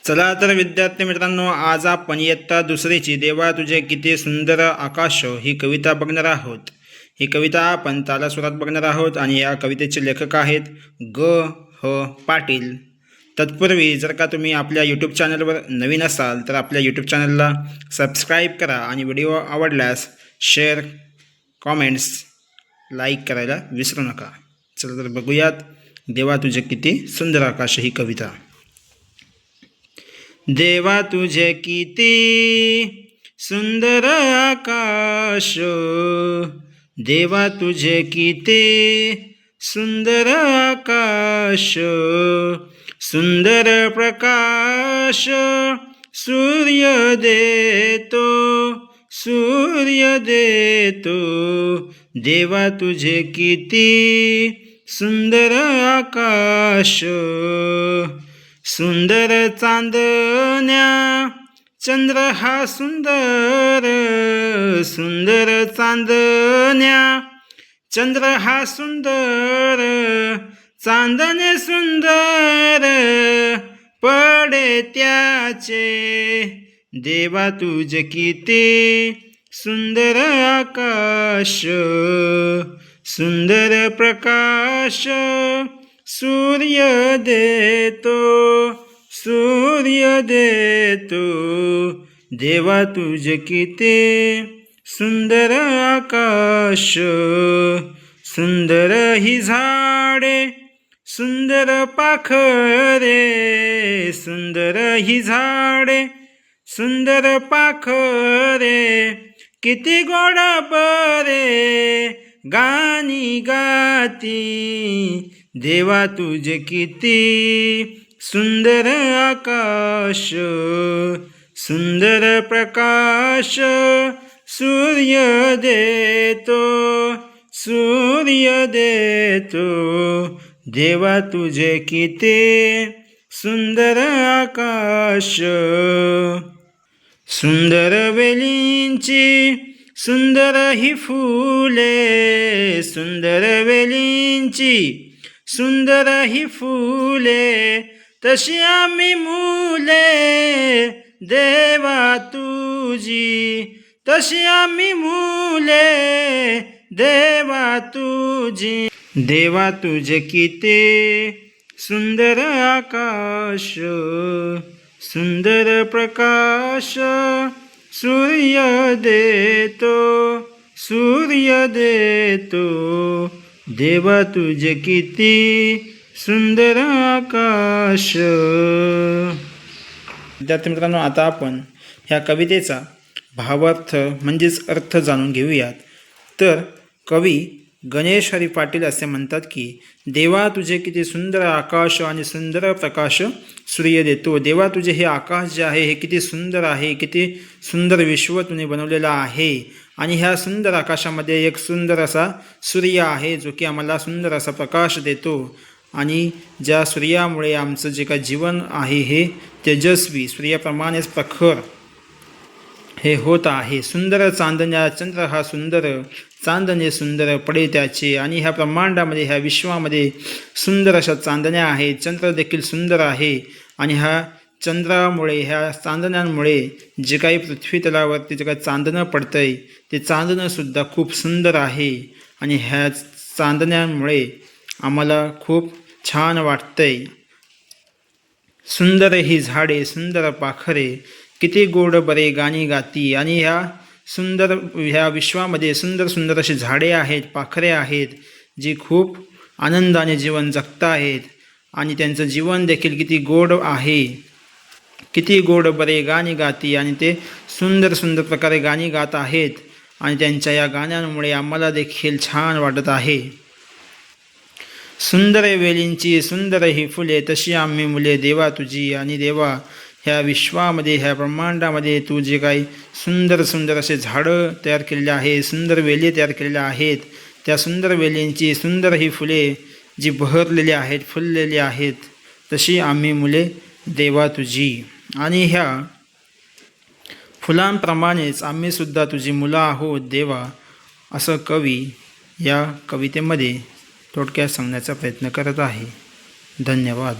चला तर विद्यार्थी मित्रांनो, आज आपण इयत्ता दुसरीची देवा तुझे किती सुंदर आकाश ही कविता बघणार आहोत। ही कविता आपण तालासुरात बघणार आहोत आणि या कवितेचे लेखक आहेत ग ह पाटील। तत्पूर्वी जर का तुम्ही आपल्या यूट्यूब चॅनलवर नवीन असाल तर आपल्या यूट्यूब चॅनलला सबस्क्राईब करा आणि व्हिडिओ आवडल्यास शेअर, कॉमेंट्स, लाईक करायला विसरू नका। चला तर बघूयात देवा तुझे किती सुंदर आकाश ही कविता। देवा तुझे किती सुंदर आकाश, देवा तुझे किती सुंदर आकाश, सुंदर प्रकाश सूर्य देतो, सूर्य देतो। देवा तुझे किती सुंदर आकाश, सुंदर चांदण्या चंद्र हा सुंदर, सुंदर चांदण्या चंद्र हा सुंदर, चांदणे सुंदर पडे त्याचे। देवा तुझे किती सुंदर आकाश, सुंदर प्रकाश सूर्य देतो, सूर्य देतो। देवा तुझे किती सुंदर आकाश, सुंदर ही झाडे सुंदर पाखरे, सुंदर ही झाडे सुंदर पाखरे, किती गोड बरे गाणी गाती। देवा तुझे किती सुंदर आकाश, सुंदर प्रकाश सूर्य देतो, सूर्य देतो। देवा तुझे किती सुंदर आकाश, सुंदर वेलींची सुंदर ही फुले, सुंदर वेलींची सुंदर ही फुले, तशी आम्ही मुले देवा तुझी, तशी आम्ही मुले देवा तुझी। देवा तुझे किती सुंदर आकाश, सुंदर प्रकाश सूर्य देतो, सूर्य देतो। देवा तुझे किती सुंदर आकाश। विद्यार्थी मित्रांनो, आता आपण ह्या कवितेचा भावार्थ म्हणजेच अर्थ जाणून घेऊयात। तर कवी गणेश हरी पाटील असे म्हणतात की देवा तुझे किती सुंदर आकाश आणि सुंदर प्रकाश सूर्य देतो। देवा तुझे हे आकाश जे आहे हे किती सुंदर आहे, किती सुंदर विश्व तुने बनवलेलं आहे आणि ह्या सुंदर आकाशामध्ये एक सुंदर असा सूर्य आहे जो की आम्हाला सुंदर असा प्रकाश देतो आणि ज्या सूर्यामुळे आमचं जे काही जीवन आहे हे तेजस्वी सूर्याप्रमाणेच प्रखर हे होत आहे। सुंदर चांदण्या चंद्र हा सुंदर, चांदणे सुंदर पडे त्याचे। आणि ह्या ब्रह्मांडामध्ये ह्या विश्वामध्ये सुंदर अशा चांदण्या आहेत, चंद्र देखील सुंदर आहे आणि ह्या चंद्रामुळे ह्या चांदण्यांमुळे जे काही पृथ्वी तलावरती जे काही चांदणं पडतंय ते चांदणंसुद्धा खूप सुंदर आहे आणि ह्या चांदण्यांमुळे आम्हाला खूप छान वाटतंय। सुंदर ही झाडे सुंदर पाखरे, किती गोड बरे गाणी गाती। आणि ह्या विश्वामध्ये सुंदर सुंदर अशी झाडे आहेत, पाखरे आहेत जी खूप आनंदाने जीवन जगत आहेत आणि त्यांचं जीवन देखील किती गोड आहे, किती गोड बरे गाणी गाती आणि ते सुंदर सुंदर प्रकारे गाणी गात आहेत आणि त्यांच्या या गाण्यांमुळे आम्हाला देखील छान वाटत आहे। सुंदर वेलींची सुंदर ही फुले, तशी आम्ही मुले देवा तुझी। आणि देवा ह्या विश्वामध्ये ह्या ब्रह्मांडामध्ये तू जे काही सुंदर सुंदर असे झाडं तयार केलेले आहे, सुंदर वेली तयार केलेल्या आहेत, त्या सुंदर वेलींची सुंदर ही फुले जी बहरलेली आहेत, फुललेली आहेत, तशी आम्ही मुले देवा तुझी। आणि ह्या फुलांप्रमाणेच आम्हीसुद्धा तुझी मुलं आहोत देवा, असं कवी या कवितेमध्ये थोडक्यात सांगण्याचा प्रयत्न करत आहे। धन्यवाद।